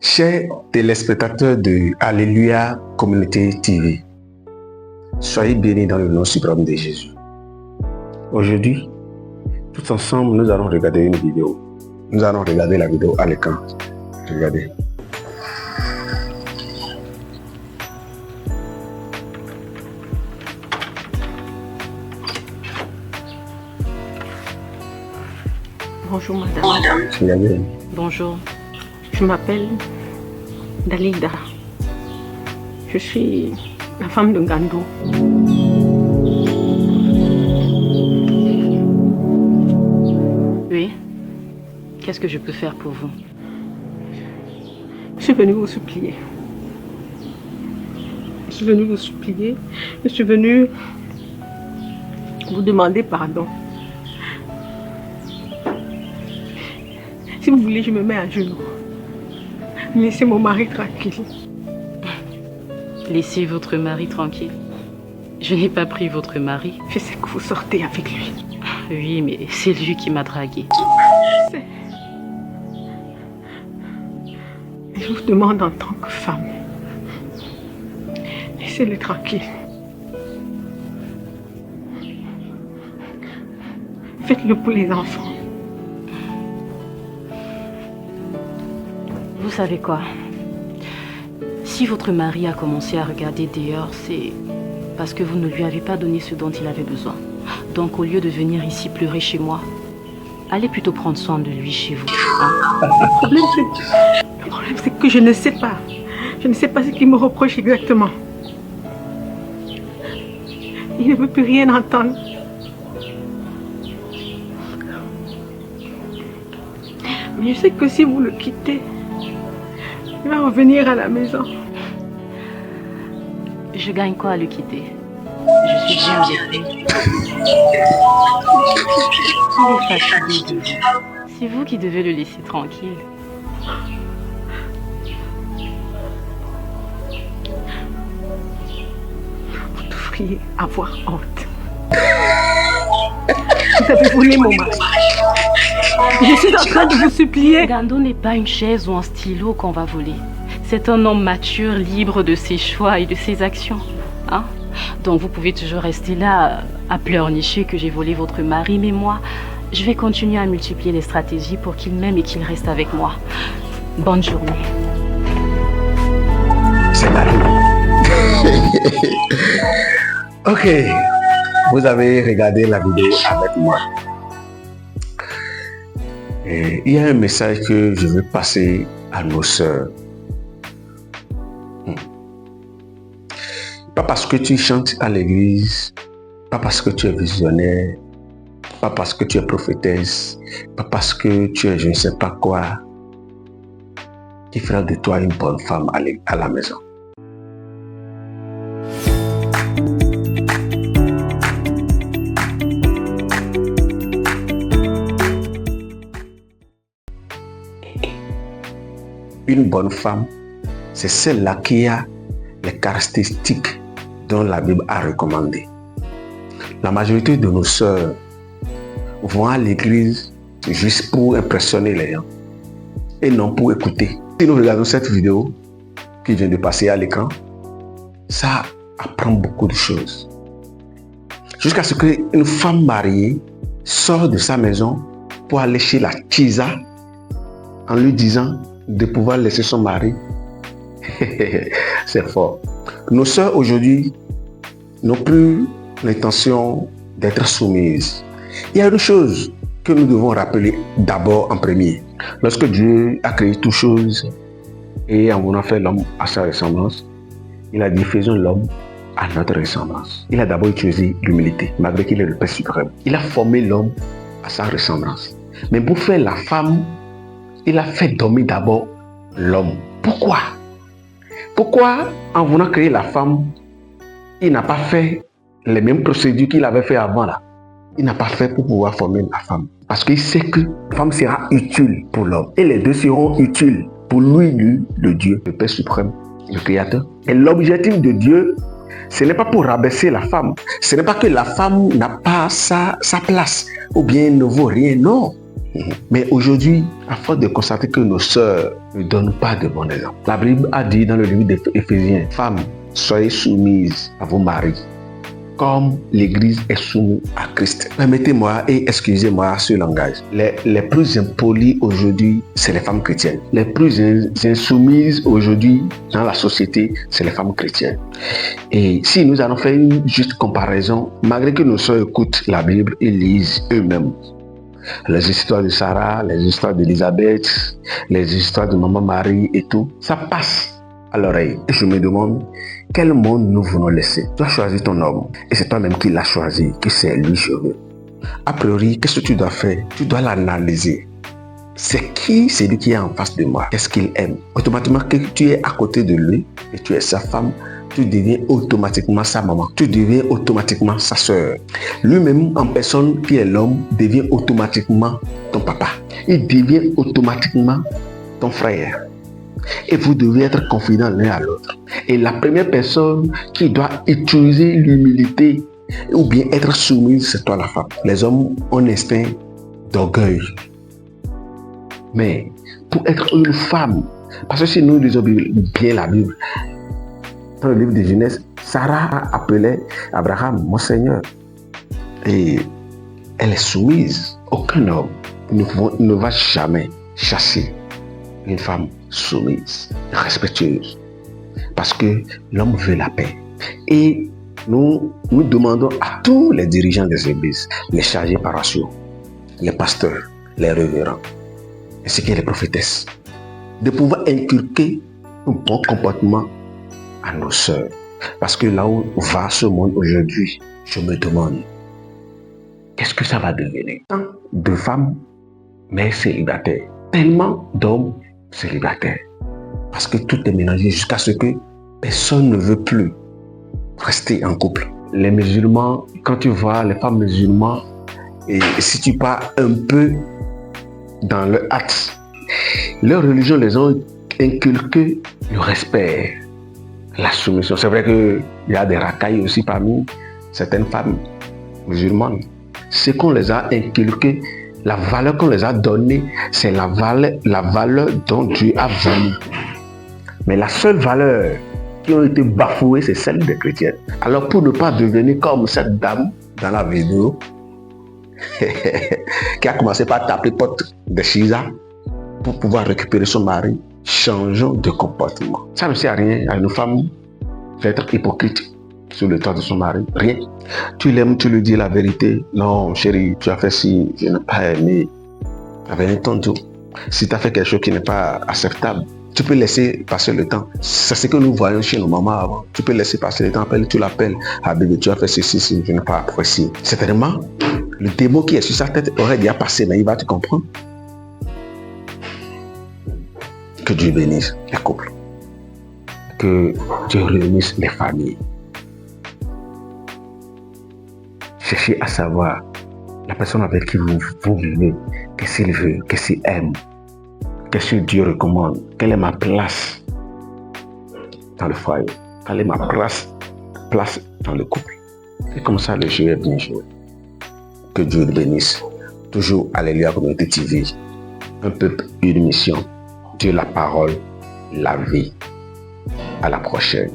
Chers téléspectateurs de Alléluia Communauté TV, soyez bénis dans le nom suprême de Jésus. Aujourd'hui, tous ensemble, nous allons regarder une vidéo. Nous allons regarder la vidéo à l'écran. Regardez. Bonjour madame. Regardez. Bonjour. Je m'appelle Dalida. Je suis la femme de Ngando. Oui. Qu'est-ce que je peux faire pour vous? Je suis venue vous supplier. Je suis venue vous supplier. Je suis venue vous demander pardon. Si vous voulez, je me mets à genoux. Laissez mon mari tranquille. Laissez votre mari tranquille. Je n'ai pas pris votre mari. Je sais que vous sortez avec lui. Oui, mais c'est lui qui m'a draguée. Je sais. Je vous demande en tant que femme, laissez-le tranquille. Faites-le pour les enfants. Vous savez quoi? Si votre mari a commencé à regarder dehors, c'est parce que vous ne lui avez pas donné ce dont il avait besoin. Donc au lieu de venir ici pleurer chez moi, allez plutôt prendre soin de lui chez vous. Hein? Le problème, c'est que je ne sais pas. Je ne sais pas ce qu'il me reproche exactement. Il ne veut plus rien entendre. Mais je sais que si vous le quittez, il va revenir à la maison. Je gagne quoi à le quitter? Je suis bien avec lui. Il est fatigué de vous. C'est vous qui devez le laisser tranquille. Vous devriez avoir honte. Vous avez volé mon mari. Je suis en train de vous supplier. Ngando n'est pas une chaise ou un stylo qu'on va voler. C'est un homme mature, libre de ses choix et de ses actions. Hein? Donc vous pouvez toujours rester là à pleurnicher que j'ai volé votre mari, mais moi, je vais continuer à multiplier les stratégies pour qu'il m'aime et qu'il reste avec moi. Bonne journée. C'est la vie. Ok, vous avez regardé la vidéo avec moi. Et il y a un message que je veux passer à nos sœurs. Pas parce que tu chantes à l'église, pas parce que tu es visionnaire, pas parce que tu es prophétesse, pas parce que tu es je ne sais pas quoi, qui fera de toi une bonne femme à la maison. Une bonne femme, c'est celle-là qui a les caractéristiques dont la Bible a recommandé. La majorité de nos sœurs vont à l'église juste pour impressionner les gens et non pour écouter. Si nous regardons cette vidéo qui vient de passer à l'écran, ça apprend beaucoup de choses. Jusqu'à ce qu'une femme mariée sorte de sa maison pour aller chez la Tisa en lui disant de pouvoir laisser son mari. C'est fort. Nos sœurs aujourd'hui n'ont plus l'intention d'être soumises. Il y a une chose que nous devons rappeler d'abord en premier. Lorsque Dieu a créé toutes choses et en voulant faire l'homme à sa ressemblance, il a dit faisons l'homme à notre ressemblance. Il a d'abord utilisé l'humilité, malgré qu'il est le Père suprême. Il a formé l'homme à sa ressemblance. Mais pour faire la femme, il a fait dormir d'abord l'homme. Pourquoi? Pourquoi, en voulant créer la femme, il n'a pas fait les mêmes procédures qu'il avait fait avant là? Il n'a pas fait pour pouvoir former la femme. Parce qu'il sait que la femme sera utile pour l'homme. Et les deux seront utiles pour lui, le Dieu, le Père suprême, le Créateur. Et l'objectif de Dieu, ce n'est pas pour rabaisser la femme. Ce n'est pas que la femme n'a pas sa place ou bien ne vaut rien. Non. Mais aujourd'hui, à force de constater que nos sœurs ne donnent pas de bons exemples, la Bible a dit dans le livre d'Éphésiens, femmes, soyez soumises à vos maris, comme l'Église est soumise à Christ. Permettez-moi et excusez-moi ce langage. Les plus impolis aujourd'hui, c'est les femmes chrétiennes. Les plus insoumises aujourd'hui dans la société, c'est les femmes chrétiennes. Et si nous allons faire une juste comparaison, malgré que nos soeurs écoutent la Bible et lisent eux-mêmes les histoires de Sarah, les histoires d'Élisabeth, les histoires de Maman Marie et tout, ça passe à l'oreille. Et je me demande, quel monde nous voulons laisser? Tu as choisi ton homme et c'est toi-même qui l'as choisi, que c'est lui je veux. A priori, qu'est-ce que tu dois faire? Tu dois l'analyser. C'est qui celui qui est en face de moi? Qu'est-ce qu'il aime? Automatiquement, que tu es à côté de lui et tu es sa femme, tu deviens automatiquement sa maman. Tu deviens automatiquement sa sœur. Lui-même, en personne qui est l'homme, devient automatiquement ton papa. Il devient automatiquement ton frère. Et vous devez être confidents l'un à l'autre. Et la première personne qui doit utiliser l'humilité ou bien être soumise, c'est toi la femme. Les hommes ont un instinct d'orgueil. Mais pour être une femme, parce que si nous lisons bien la Bible, dans le livre de Genèse, Sarah a appelé Abraham, mon Seigneur. Et elle est soumise. Aucun homme ne va jamais chasser une femme soumise, respectueuse. Parce que l'homme veut la paix. Et nous demandons à tous les dirigeants des églises, les chargés paroissiaux, les pasteurs, les révérends, ainsi que les prophétesses, de pouvoir inculquer un bon comportement à nos sœurs. Parce que là où va ce monde aujourd'hui, je me demande, qu'est-ce que ça va devenir? Tant de femmes, mais célibataires. Tellement d'hommes célibataires. Parce que tout est mélangé jusqu'à ce que personne ne veut plus rester en couple. Les musulmans, quand tu vois les femmes musulmanes, et si tu pars un peu dans leur acte, leur religion les ont inculqué le respect, la soumission. C'est vrai qu'il y a des racailles aussi parmi certaines femmes musulmanes. Ce qu'on les a inculqué, la valeur qu'on les a donnée, c'est la valeur dont Dieu a voulu. Mais la seule valeur qui a été bafouée, c'est celle des chrétiennes. Alors pour ne pas devenir comme cette dame dans la vidéo, qui a commencé par taper porte de Shiza pour pouvoir récupérer son mari, changeons de comportement. Ça ne sert à rien à une femme d'être hypocrite sur le toit de son mari. Rien. Tu l'aimes, tu lui dis la vérité. Non, chérie, tu as fait ci, je n'ai pas aimé. Avec un ton doux. Si tu as fait quelque chose qui n'est pas acceptable, tu peux laisser passer le temps. C'est ce que nous voyons chez nos mamans avant. Tu peux laisser passer le temps. Tu l'appelles. Ah bébé, tu as fait ceci, je n'ai pas apprécié. Certainement, le démon qui est sur sa tête aurait déjà passé, mais il va te comprendre. Que Dieu bénisse les couples. Que Dieu réunisse les familles. Cherchez à savoir la personne avec qui vous vivez, qu'est-ce qu'il veut, qu'est-ce qu'il aime, qu'est-ce que Dieu recommande, quelle est ma place dans le foyer, quelle est ma place dans le couple. Et comme ça, le jeu est bien joué. Que Dieu le bénisse. Toujours Alléluia Communauté TV. Un peuple, une mission. Dieu la parole, la vie. À la prochaine.